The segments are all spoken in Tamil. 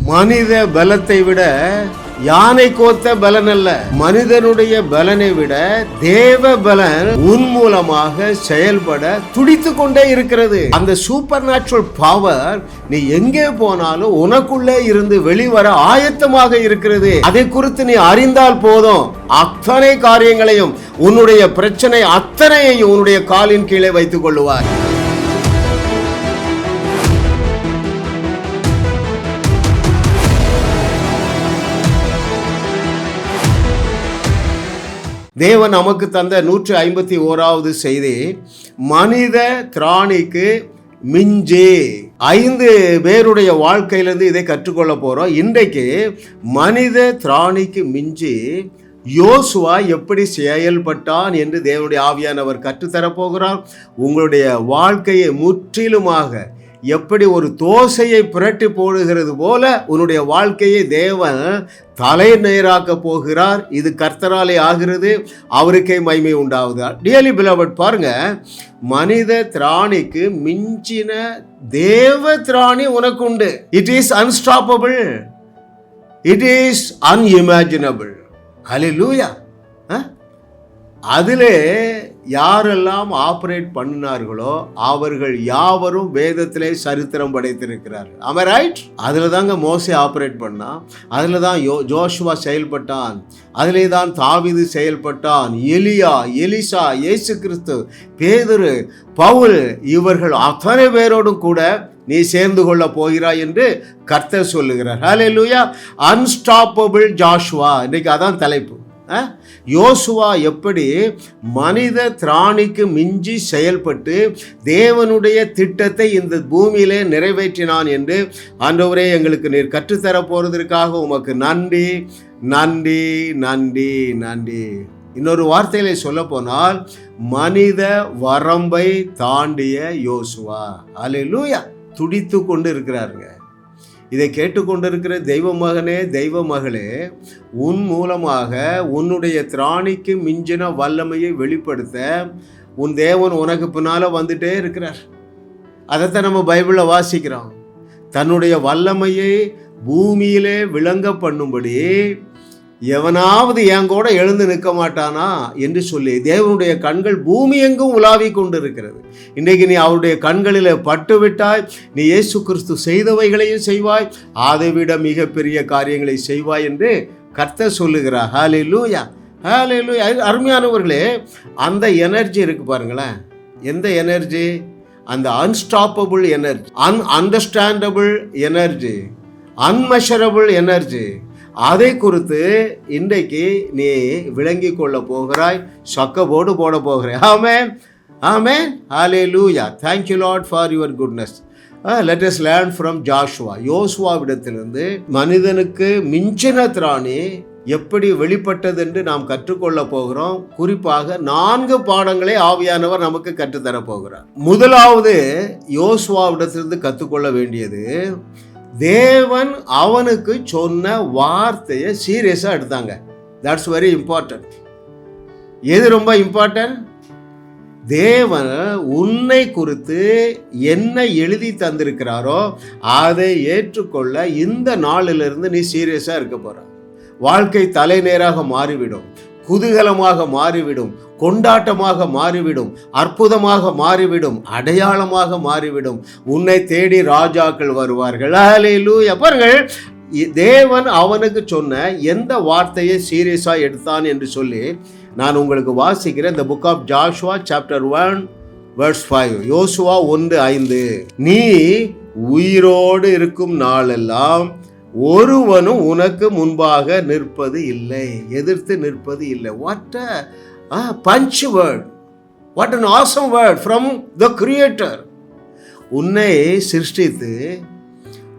மனித பலத்தை விட யானை கோத்த பலன் அல்ல, மனிதனுடைய பலனை விட தேவ பலன் உன் மூலமாக செயல்பட துடித்து கொண்டே இருக்கிறது. அந்த சூப்பர் நேச்சுரல் பவர் நீ எங்கே போனாலும் உனக்குள்ளே இருந்து வெளிவர ஆயத்தமாக இருக்கிறது. அதை குறித்து நீ அறிந்தால் போதும், அத்தனை காரியங்களையும், உன்னுடைய பிரச்சனை அத்தனையையும் உன்னுடைய காலின் கீழே வைத்துக் கொள்ளுவார். தேவன் நமக்கு தந்த 151வது செய்தி, மனித திராணிக்கு மிஞ்சி. 5 பேருடைய வாழ்க்கையிலிருந்து இதை கற்றுக்கொள்ள போறோம். இன்றைக்கு மனித திராணிக்கு மிஞ்சி யோசுவா எப்படி செயல்பட்டான் என்று தேவனுடைய ஆவியானவர் கற்றுத்தரப்போகிறார். உங்களுடைய வாழ்க்கையை முற்றிலுமாக எப்படி ஒரு தோசையை புரட்டி போடுகிறது போல உன்னுடைய வாழ்க்கையை தேவன் தலை நேராக்க போகிறார். இது கர்த்தராலே ஆகிறது, அவருக்கே மகிமை உண்டாகுதா. டியர்லி பிலவட், பாருங்க, மனித திராணிக்கு மிஞ்சின தேவ திராணி உனக்கு உண்டு. It is unstoppable, it is unimaginable. Hallelujah. அதிலே யாரெல்லாம் ஆபரேட் பண்ணினார்களோ அவர்கள் யாவரும் வேதத்திலே சரித்திரம் படைத்திருக்கிறார்கள். ஆமா, ரைட்? அதில் தாங்க மோசே ஆபரேட் பண்ணான், அதில் தான் ஜோஷுவா செயல்பட்டான், அதிலே தான் தாவீது செயல்பட்டான், எலியா, எலிசா, இயேசு கிறிஸ்து, பேதுரு, பவுல், இவர்கள் அத்தனை பேரோடும் கூட நீ சேர்ந்து கொள்ள போகிறாய் என்று கர்த்தர் சொல்லுகிறார். ஹல்லேலூயா. அன்ஸ்டாப்பபிள் ஜோஷுவா, இன்னைக்கு அதான் தலைப்பு. யோசுவா எப்படி மனித திராணிக்கு மிஞ்சி செயல்பட்டு தேவனுடைய திட்டத்தை இந்த பூமியிலே நிறைவேற்றினான் என்று ஆண்டவரே எங்களுக்கு நீர் கற்றுத்தர போறதற்காக உமக்கு நன்றி, நன்றி, நன்றி, நன்றி. இன்னொரு வார்த்தையிலே சொல்ல போனால் மனித வரம்பை தாண்டிய யோசுவா. அல்லேலூயா. துடித்து கொண்டு இருக்கிறாருங்க. இதை கேட்டுக்கொண்டிருக்கிற தெய்வ மகனே, தெய்வ மகளே, உன் மூலமாக உன்னுடைய திராணிக்கு மிஞ்சின வல்லமையை வெளிப்படுத்த உன் தேவன் உனக்கு பின்னால வந்துட்டே இருக்கிறார். அதைத்தான் நம்ம பைபிளில் வாசிக்கிறோம். தன்னுடைய வல்லமையை பூமியிலே விளங்க பண்ணும்படி எவனாவது என் கூட எழுந்து நிற்க மாட்டானா என்று சொல்லி தேவனுடைய கண்கள் பூமி எங்கும் உலாவி கொண்டு இருக்கிறது. இன்றைக்கு நீ அவருடைய கண்களில் பட்டு விட்டாய், நீ இயேசு கிறிஸ்து செய்தவைகளையும் செய்வாய், அதை விட மிகப்பெரிய காரியங்களை செய்வாய் என்று கர்த்தர் சொல்லுகிறார். ஹல்லேலூயா, ஹல்லேலூயா. அருமையானவர்களே, அந்த எனர்ஜி இருக்கு பாருங்களேன். எந்த எனர்ஜி? அந்த அன்ஸ்டாப்பபிள் எனர்ஜி, அன்அண்டர்ஸ்டாண்டபிள் எனர்ஜி, அன்மெஷரபிள் எனர்ஜி. அதை குறித்து இன்றைக்கு நீ விளங்கி கொள்ள போகிறாய், சொக்கப்போடு போட போகிறாய். ஆமென், ஆமென், ஹல்லேலூயா. Thank you Lord for your goodness. Let us learn from Joshua. யோசுவாவிடத்திலிருந்து மனிதனுக்கு மிஞ்சின திராணி எப்படி வெளிப்பட்டது என்று நாம் கற்றுக்கொள்ள போகிறோம். குறிப்பாக 4 பாடங்களை ஆவியானவர் நமக்கு கற்றுத்தர போகிறார். முதலாவது யோசுவாவிடத்திலிருந்து கற்றுக்கொள்ள வேண்டியது, தேவன் அவனுக்கு சொன்ன வார்த்தையை சீரியஸா எடுத்தாங்க. That's very important. எது ரொம்ப இம்பார்ட்டன்ட்? தேவன் உன்னை குறித்து என்ன எழுதி தந்திருக்கிறாரோ அதை ஏற்றுக்கொள்ள இந்த நாளிலிருந்து நீ சீரியஸா இருக்க போற. வாழ்க்கை தலை நேராக மாறிவிடும், குதூகலமாக மாறிவிடும், கொண்டாட்டமாக மாறிவிடும், அற்புதமாக மாறிவிடும், அடையாளமாக மாறிவிடும். உன்னை தேடி ராஜாக்கள் வருவார்கள். ஹல்லேலூயா. பாருங்கள், தேவன் அவனுக்கு சொன்ன எந்த வார்த்தையை சீரியஸா எடுத்தான் என்று சொல்லி நான் உங்களுக்கு வாசிக்கிறேன். இந்த book of Joshua chapter 1 verse 5. யோசுவா 1:5. நீ உயிரோடு இருக்கும் நாளெல்லாம் ஒருவனும் உனக்கு முன்பாக நிற்பது இல்லை, எதிர்த்து நிற்பது இல்லை. What a punch word, what an awesome word from the creator. உன்னை சிருஷ்டித்து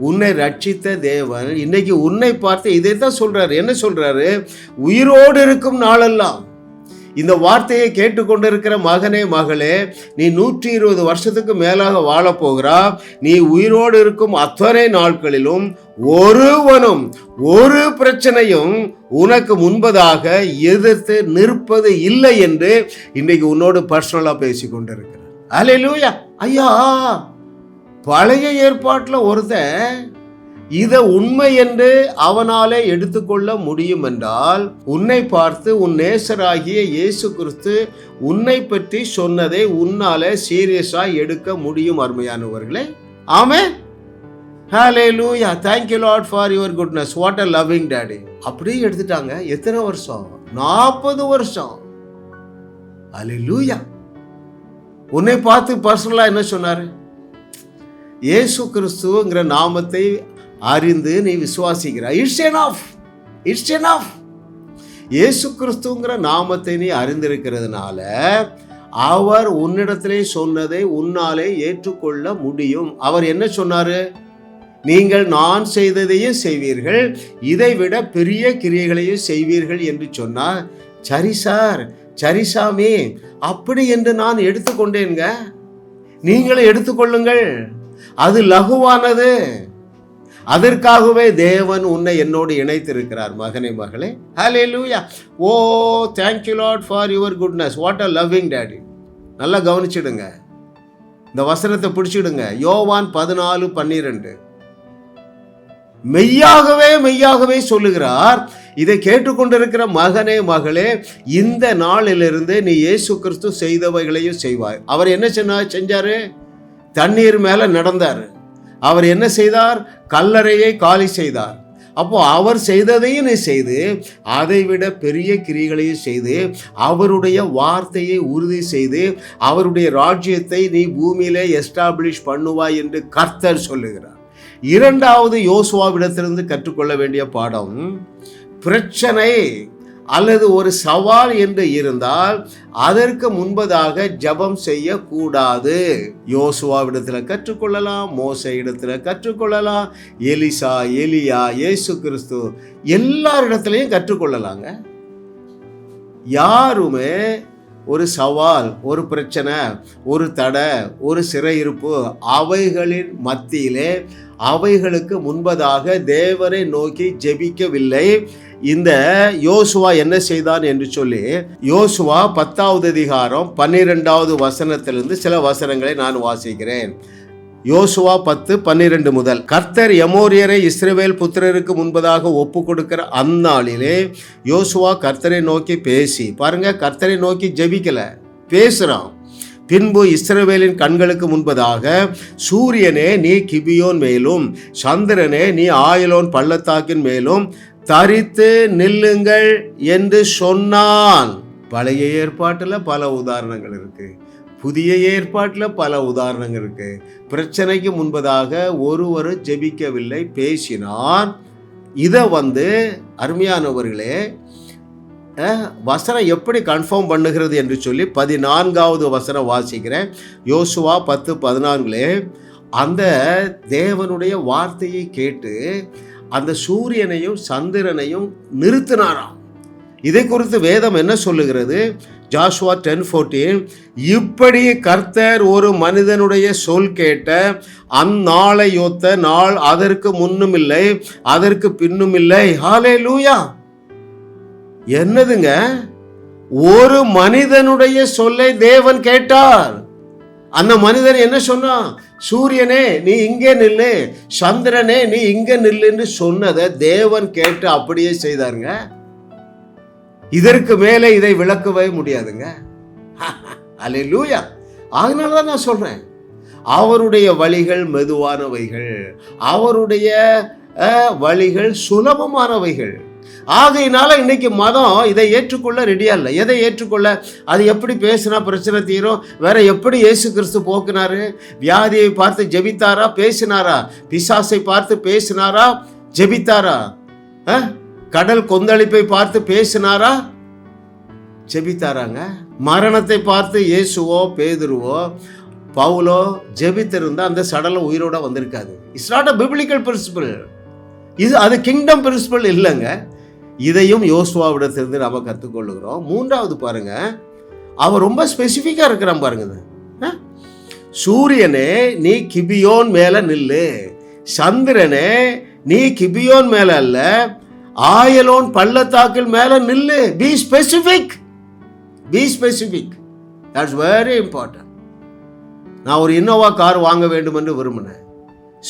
உன்னை ரட்சித்த தேவன் இன்னைக்கு உன்னை பார்த்து இதை தான் சொல்றாரு. என்ன சொல்றாரு? உயிரோடு இருக்கும் நாளெல்லாம். இந்த வார்த்தையை கேட்டுக்கொண்டிருக்கிற மகனே, மகளே, நீ 120 வருஷத்துக்கு மேலாக வாழப்போகிறா. நீ உயிரோடு இருக்கும் அத்தனை நாட்களிலும் ஒருவனும் ஒரு பிரச்சனையும் உனக்கு முன்பதாக எதிர்த்து நிற்பது இல்லை என்று இன்றைக்கு உன்னோடு பர்சனலா பேசி கொண்டிருக்கிறார். அல்லேலூயா. ஐயா, பழைய ஏற்பாட்டில் ஒருத்தன் இதை உண்மை என்று அவனாலே எடுத்துக்கொள்ள முடியும் என்றால், உன்னை பார்த்து உன் நேசராகிய இயேசு கிறிஸ்து உன்னை பற்றி சொன்னதை உன்னாலே சீரியஸா எடுக்க முடியும் அருமையானவர்களே. ஆமென். ஹalleluya. thank you lord for your goodness. what a loving daddy. அப்படியே எடுத்துட்டாங்க. எத்தனை வருஷம்? 40 வருஷம். ஹalleluya. உன்னை பார்த்து பர்சனலா என்ன சொன்னாரு? இயேசு கிறிஸ்துங்கிற நாமத்தை அறிந்து நீ விசுவாசிக்கிறாய். It's enough. இயேசு கிறிஸ்துங்கிற நாமத்தை நீ அறிந்திருக்கிறதுனால அவர் உன்னிடத்திலே சொன்னதை உன்னாலே ஏற்றுக்கொள்ள முடியும். அவர் என்ன சொன்னாரு? நீங்கள் நான் செய்ததையும் செய்வீர்கள், இதை விட பெரிய கிரியைகளையும் செய்வீர்கள் என்று சொன்னார். சரி சார், சரி சாமி, அப்படி என்று நான் எடுத்துக்கொண்டேங்க. நீங்களும் எடுத்துக்கொள்ளுங்கள். அது லகுவானது. அதற்காகவே தேவன் உன்னை என்னோடு இணைத்திருக்கிறார் மகனே, மகளே. ஹalleluya. ஓ thank you lord for your goodness. what a loving daddy. நல்லா கவனிச்சிடுங்க, இந்த வசனத்தை பிடிச்சிடுங்க. யோவான் 14:12. மெய்யாகவே மெய்யாகவே சொல்லுகிறார், இதை கேட்டுக்கொண்டிருக்கிற மகனே, மகளே, இந்த நாளிலிருந்து நீ இயேசு கிறிஸ்து செய்தவைகளையும் செய்வாய். அவர் என்ன செஞ்சாரு? தண்ணீர் மேல நடந்தார். அவர் என்ன செய்தார்? கல்லறையை காலி செய்தார். அப்போ அவர் செய்ததையும் நீ செய்து, அதை விட பெரிய கிரியைகளையும் செய்து, அவருடைய வார்த்தையை உறுதி செய்து, அவருடைய ராஜ்யத்தை நீ பூமியிலே எஸ்டாப்ளிஷ் பண்ணுவாய் என்று கர்த்தர் சொல்லுகிறார். இரண்டாவது யோசுவாவிடத்திலிருந்து கற்றுக்கொள்ள வேண்டிய பாடம், பிரச்சனை அல்லது ஒரு சவால் என்று இருந்தால் அதற்கு முன்பதாக ஜெபம் செய்யக்கூடாது. யோசுவாவிடத்தில் கற்றுக்கொள்ளலாம், மோசே இடத்துல கற்றுக்கொள்ளலாம், எலிசா, எலியா, இயேசு கிறிஸ்து எல்லாரிடத்துலையும் கற்றுக்கொள்ளலாங்க. யாருமே ஒரு சவால், ஒரு பிரச்சனை, ஒரு தடை, ஒரு சிறையிருப்பு, அவைகளின் மத்தியிலே அவைகளுக்கு முன்பதாக தேவனை நோக்கி ஜெபிக்கவில்லை. இந்த யோசுவா என்ன செய்தான் என்று சொல்லி யோசுவா 10வது அதிகாரம் 12வது வசனத்திலிருந்து சில வசனங்களை நான் வாசிக்கிறேன். யோசுவா 10:12 முதல். கர்த்தர் எமோரியரை இஸ்ரவேல் புத்திரருக்கு முன்பதாக ஒப்பு கொடுக்கிற அந்நாளிலே யோசுவா கர்த்தரை நோக்கி பேசி, பாருங்க, கர்த்தரை நோக்கி ஜெபிக்கல, பேசுறான். பின்பு இஸ்ரவேலின் கண்களுக்கு முன்பதாக, சூரியனே நீ கிபியோன் மேலும், சந்திரனே நீ ஆயலோன் பள்ளத்தாக்கின் மேலும் தரித்து நில்லுங்கள் என்று சொன்னான். பழைய ஏற்பாட்டில் பல உதாரணங்கள் இருக்கு, புதிய ஏற்பாட்டில் பல உதாரணங்கள் இருக்கு. பிரச்சனைக்கு முன்பதாக ஒருவரும் ஜெபிக்கவில்லை, பேசினான். இதை அருமையானவர்களே, வசனம் எப்படி கன்ஃபார்ம் பண்ணுகிறது என்று சொல்லி 14வது வசனம் வாசிக்கிறேன். யோசுவா 10:14. அந்த தேவனுடைய வார்த்தையை கேட்டு அந்த சூரியனையும் சந்திரனையும் நிறுத்தினாராம். இதை குறித்து வேதம் என்ன சொல்லுகிறது? ஜாஷுவா 10:14. இப்படி கர்த்தர் ஒரு மனிதனுடைய சொல் கேட்ட அந்நாளை ஒத்த நாள் அதற்கு முன்னும் இல்லை, அதற்கு பின்னும் இல்லை. ஹல்லேலூயா. என்னதுங்க? ஒரு மனிதனுடைய சொல்லை தேவன் கேட்டார். அந்த மனிதன் என்ன சொன்னான்? சூரியனே நீ இங்கே நில்லு, சந்திரனே நீ இங்கே நில்லுன்னு சொன்னதை தேவன் கேட்டு அப்படியே செய்தாருங்க. இதற்கு மேலே இதை விளக்கவே முடியாதுங்க. அல்லேலூயா. அதனாலதான் நான் சொல்றேன், அவருடைய வழிகள் மெதுவானவைகள், அவருடைய வழிகள் சுலபமானவைகள். ஆகையினால இன்னைக்கு மதம் இதை ஏற்றுக்கொள்ள ரெடியா இல்லை. எதை ஏற்றுக்கொள்ள? அது எப்படி பேசினா பிரச்சனை தீரும்? வேற எப்படி இயேசு கிறிஸ்து போக்குனாரு? வியாதியை பார்த்து ஜெபித்தாரா? பேசினாரா? பிசாசை பார்த்து பேசினாரா? ஜெபித்தாரா? கடல் கொந்தளிப்பை பார்த்து பேசினாரா? ஜெபித்தாராங்க. மரணத்தை பார்த்து இயேசுவோ பேதுருவோ பவுலோ ஜெபித்திருந்தா அந்த சடலம் உயிரோட வந்திருக்காது. It's not a biblical principle. அது கிங்டம் பிரின்சிபல் இல்லைங்க. இதையும் யோசுவாவிடத்திலிருந்து நம்ம கற்றுக்கொள்ளுகிறோம். மூன்றாவது பாருங்க, அவன் ரொம்ப ஸ்பெசிஃபிக்கா இருக்கிறான் பாருங்க. சூரியனே நீ கிபியோன் மேல நில்லு, சந்திரனே நீ கிபியோன் மேல அல்ல, ஆயலோன் பள்ளத்தாக்கில் மேல நில்லு. B specific, B specific. That's very important. நான் ஒரு இன்னோவா கார் வாங்க வேண்டும் என்று விரும்பினேன்.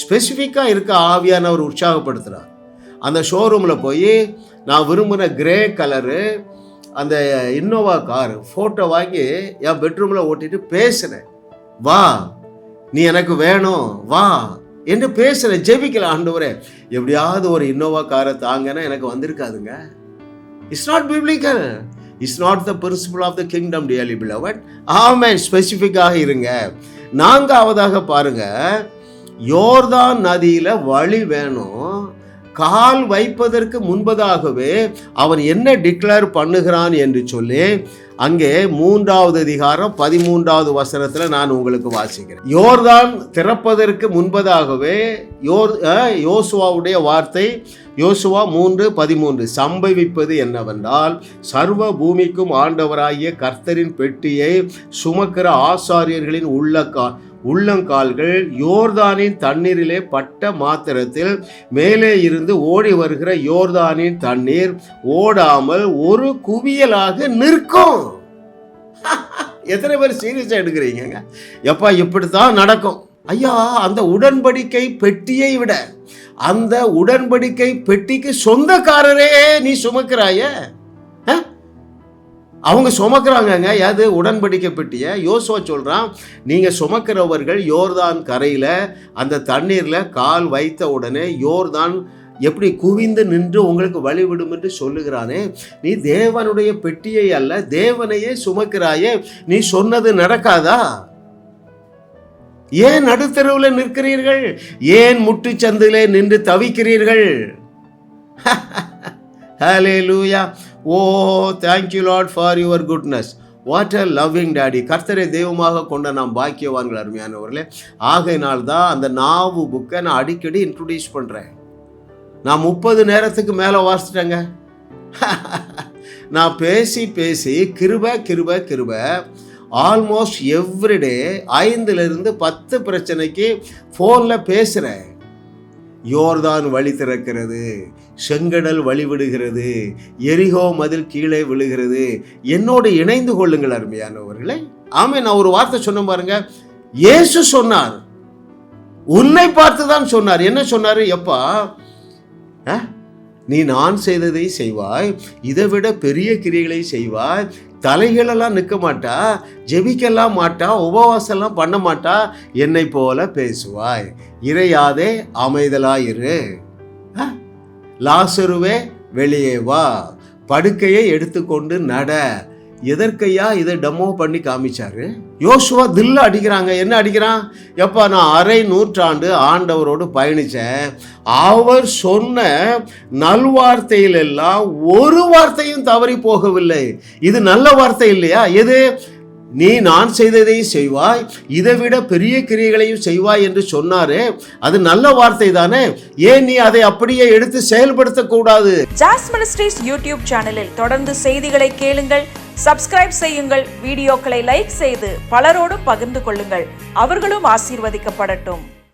ஸ்பெசிஃபிக்காக இருக்க ஆவியானவர் உற்சாகப்படுத்துகிறார். அந்த ஷோரூமில் போய் நான் விரும்பின கிரே கலரு அந்த இன்னோவா கார் ஃபோட்டோ வாங்கி என் பெட்ரூமில் ஓட்டிட்டு பேசுனேன். வா நீ எனக்கு வேணும் வா என்று பேசுகிறேன். ஜெபிக்கல, ஆண்டவரே எப்படியாவது ஒரு இன்னோவா காரை தாங்கன்னா எனக்கு வந்திருக்காதுங்க. It's not biblical. It's not the principal of the kingdom dearly beloved. Amen. ஸ்பெசிஃபிக்காக இருங்க. 4ஆவதாக பாருங்க, யோர்தான் நதியில் வழி வேணும். கால் வைப்பதற்கு முன்பதாகவே அவன் என்ன டிக்ளேர் பண்ணுகிறான் என்று சொல்லி அங்கே 3வது அதிகாரம் 13வது வசனத்தில் நான் உங்களுக்கு வாசிக்கிறேன். யோர்தான் திறப்பதற்கு முன்பதாகவே யோசுவாவுடைய வார்த்தை, யோசுவா 3:13 சம்பவிப்பது என்னவென்றால், சர்வ பூமிக்கும் ஆண்டவராகிய கர்த்தரின் பெட்டியை சுமக்கிற ஆசாரியர்களின் உள்ளங்கால்கள் யோர்தானின் தண்ணீரிலே பட்ட மாத்திரத்தில் மேலே இருந்து ஓடி வருகிற யோர்தானின் தண்ணீர் ஓடாமல் ஒரு குவியலாக நிற்கும். எத்தனை பேர் சீரியஸா எடுக்கிறீங்க? எப்பா இப்படித்தான் நடக்கும் ஐயா. அந்த உடன்படிக்கை பெட்டியை விட அந்த உடன்படிக்கை பெட்டிக்கு சொந்தக்காரரே நீ சுமக்கிறாய. அவங்க சுமக்கிறாங்க. அது உடன்படிக்கை பெட்டிய. யோசுவா சொல்றான், நீங்க சுமக்கிறவர்கள் யோர்தான் கரையில அந்த தண்ணீர்ல கால் வைத்த உடனே யோர்தான் எப்படி குவிந்து நின்று உங்களுக்கு வழிவிடும் என்று சொல்லுகிறானே. நீ தேவனுடைய பெட்டியை அல்ல, தேவனையே சுமக்கிறாயே. நீ சொன்னது நடக்காதா? ஏன் நடுத்தருவில் நிற்கிறீர்கள்? ஏன் முட்டுச்சந்திலே நின்று தவிக்கிறீர்கள்? ஹல்லேலூயா. ஓ thank you Lord for your goodness. What a loving daddy. கர்த்தரை தெய்வமாக கொண்ட நாம் பாக்கியவான்கள் அருமையானவர்களே. ஆகையினால்தான் அந்த நாவு புக்கை நான் அடிக்கடி இன்ட்ரோடியூஸ் பண்ணுறேன். நான் 30 நேரத்துக்கு மேலே வாசிட்டேங்க. நான் பேசி கிருபை ஆல்மோஸ்ட் எவ்ரிடே 5லிருந்து 10 பிரச்சனைக்கு ஃபோனில் பேசுகிறேன். யோர்தான் வழி திறக்கிறது, செங்கடல் வழிவிடுகிறது, எரிகோ மதில் கீழே விழுகிறது. என்னோடு இணைந்து கொள்ளுங்கள் அருமையானவர்களே. ஆமே. நான் ஒரு வார்த்தை சொன்ன பாருங்க. இயேசு சொன்னார், உன்னை பார்த்து தான் சொன்னார். என்ன சொன்னார்? எப்பா நீ நான் செய்ததை செய்வாய், இதை விட பெரிய கிரியைகளை செய்வாய். தலைகளெல்லாம் நிற்க மாட்டா, ஜெபிக்கலாம் மாட்டா, உபவாசம்லாம் பண்ண மாட்டா, என்னை போல பேசுவாய். இறையாதே அமைதலாயிரு. லாசருவே வெளியே வா, படுக்கையை எடுத்துக்கொண்டு நட. எதற்கையா இதை டெமோ பண்ணி காமிச்சாரு? யோசுவா தில்ல அடிக்கிறாங்க. என்ன அடிக்கிறான்? எப்பா நான் அரை நூற்றாண்டு ஆண்டவரோடு பயணிச்சேன். அவர் சொன்ன நல்வார்த்தையில் எல்லாம் ஒரு வார்த்தையும் தவறி போகவில்லை. இது நல்ல வார்த்தை இல்லையா? எது? நீ நான் செய்ததை செய்வாய், இதை விட பெரிய கிரியைகளையும் செய்வாய் என்று சொன்னாரே, அது நல்ல வார்த்தை தானே? ஏன் நீ அதை அப்படியே எடுத்து செயல்படுத்த கூடாது? ஜாஸ் மினிஸ்ட்ரீஸ் யூடியூப் சேனலில் தொடர்ந்து செய்திகளை கேளுங்கள், சப்ஸ்கிரைப் செய்யுங்கள், வீடியோக்களை லைக் செய்து பலரோடு பகிர்ந்து கொள்ளுங்கள். அவர்களும் ஆசீர்வதிக்கப்படட்டும்.